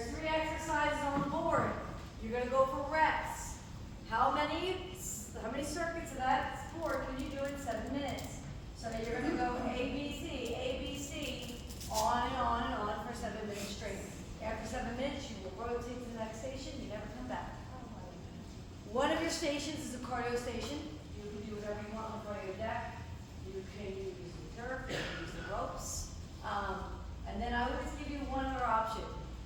There's 3 exercises on the board. You're going to go for reps. How many circuits of that board can you do in 7 minutes? So you're going to go A, B, C, on and on and on for 7 minutes straight. After 7 minutes, you will rotate to the next station. You never come back. One of your stations is a cardio station. You can do whatever you want on the cardio deck. You can use the turf, you can use the ropes. And then I always give you one other option.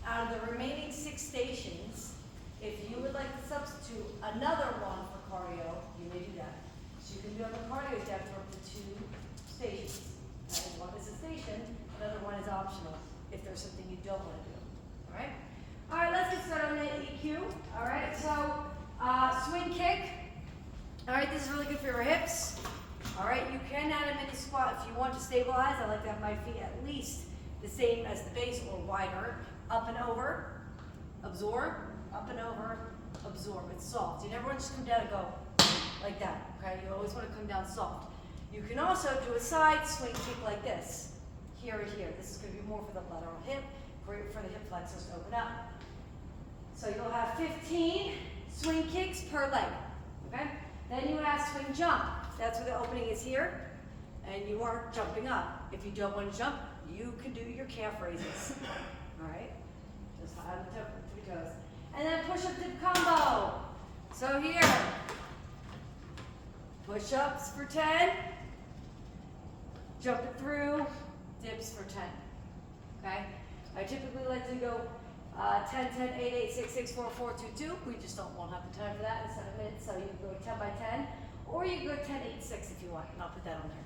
Out of the remaining 6 stations, if you would like to substitute another one for cardio, you may do that. So you can be on the cardio deck for up to 2 stations. And one is a station, another one is optional if there's something you don't want to do. All right? All right, let's get started on the EQ. All right, so swing kick. All right, this is really good for your hips. All right, you can add a mini squat if you want to stabilize. I like to have my feet at least the same as the base or wider. Up and over, absorb, up and over, absorb. It's soft. You never want to just come down and go like that, okay? You always want to come down soft. You can also do a side swing kick like this, here or here. This is going to be more for the lateral hip, great for the hip flexors to open up. So you'll have 15 swing kicks per leg, okay? Then you have swing jump. That's where the opening is here, and you are jumping up. If you don't want to jump, you can do your calf raises, all right? Just on the tippy toes. And then push-up dip combo. So here, push-ups for 10, jump it through, dips for 10, okay? I typically like to go 10, 10, 8, 8, 6, 6, 4, 4, 2, 2. We just won't have the time for that in 7 minutes, so you can go 10 by 10, or you can go 10, 8, 6 if you want, and I'll put that on there.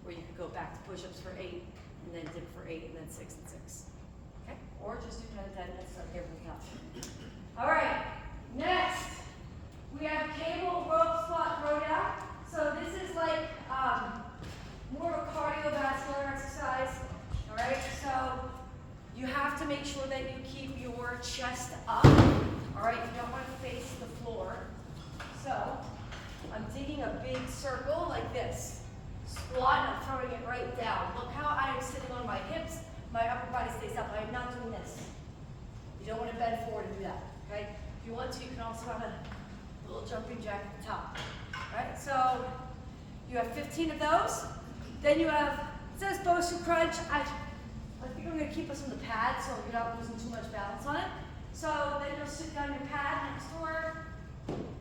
Or you could go back to push-ups for 8, and then dip for 8, and then 6 and 6. Okay? Or just do 10 and 10 and start here from the top. All right, next, we have cable rope squat throwdown. So this is like more of a cardiovascular exercise. All right, so you have to make sure that you keep your chest up. All right, you don't want to face the floor. So I'm digging a big circle like this. Squat, and I'm throwing it right down. Look how I am sitting on my hips. My upper body stays up. I am not doing this. You don't want to bend forward and do that, okay? If you want to, you can also have a little jumping jack at the top. All right, so you have 15 of those. Then you have, it says Bosu crunch. I think I'm going to keep us on the pad so you're not losing too much balance on it. So then you'll sit down your pad next to her.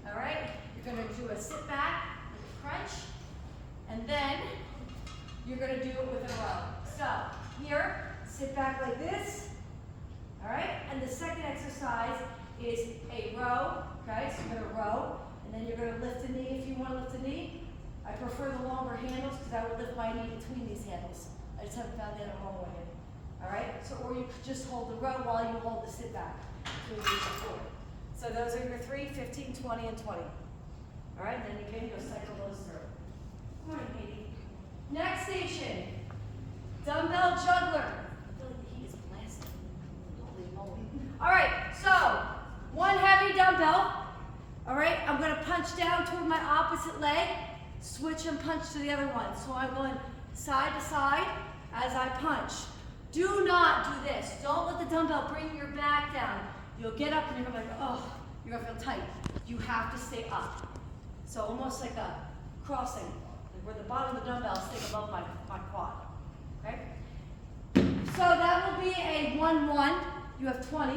All right, you're going to do a sit back with a crunch. And then you're going to do it with a row. So here, sit back like this. All right, and the second exercise is a row. Okay, so you're going to row, and then you're going to lift a knee if you want to lift a knee. I prefer the longer handles because I would lift my knee between these handles. I just haven't found the other wrong way. All right, so or you could just hold the row while you hold the sit back to move forward. So those are your 3, 15, 20, and 20. All right, then you can go cycle those through. Good morning, Katie. Next station, dumbbell juggler. I feel like the heat is blasting. Holy moly. All right, so one heavy dumbbell. All right, I'm going to punch down toward my opposite leg, switch and punch to the other one. So I'm going side to side as I punch. Do not do this. Don't let the dumbbell bring your back down. You'll get up and you're going to be like, oh, you're going to feel tight. You have to stay up. So almost like a crossing, where the bottom of the dumbbell stays above my quad. Okay? So that will be a 1-1. You have 20.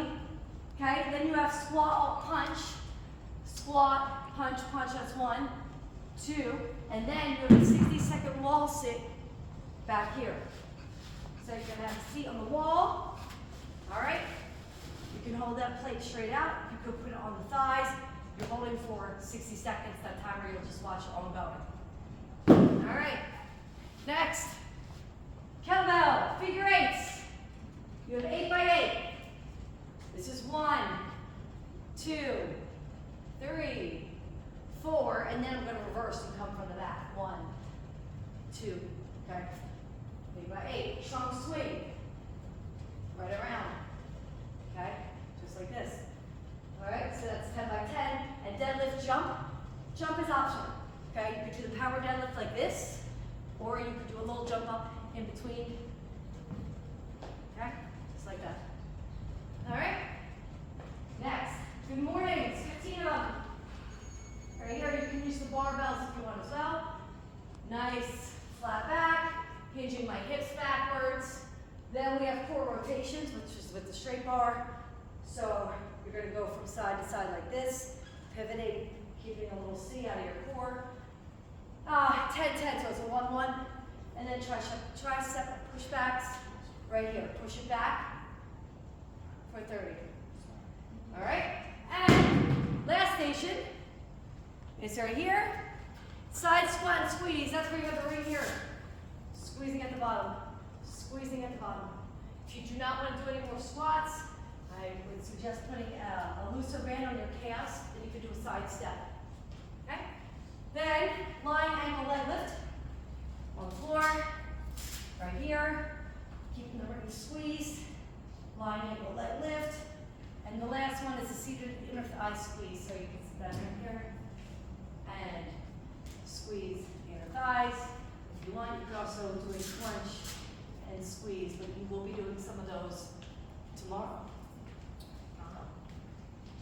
Okay? Then you have squat, punch. Squat, punch, punch. That's 1, 2. And then you have a 60-second wall sit back here. So you're going to have a seat on the wall. All right? You can hold that plate straight out. You could put it on the thighs. You're holding for 60 seconds. That timer, you'll just watch it ongoing. All right. Next. Kettlebell, figure eights. You have 8 by 8. This is 1, 2, 3, 4, and then I'm going to reverse and come from the back. 1, 2, okay? 8 by 8. Trunk swing. Right around. Okay? Just like this. All right, so that's 10 by 10. And deadlift jump. Jump is optional. Okay, you could do the power deadlift like this, or you could do a little jump up in between. Okay, just like that. All right, So you're going to go from side to side like this, pivoting, keeping a little C out of your core. 10-10, so it's a 1-1. And then tricep pushbacks right here. Push it back for 30. All right? And last station is right here. Side squat and squeeze. That's where you have the ring here. Squeezing at the bottom. Squeezing at the bottom. If you do not want to do any more squats, I would suggest putting a looser band on your calves, and you could do a side step. Okay? Then, lying ankle leg lift on the floor, right here, keeping the ring squeezed, lying ankle leg lift, and the last one is a seated inner thigh squeeze, so you can sit down right here and squeeze the inner thighs. If you want, you could also do a crunch and squeeze, but you will be doing some of those tomorrow.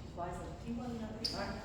Just wisely. Do you want another?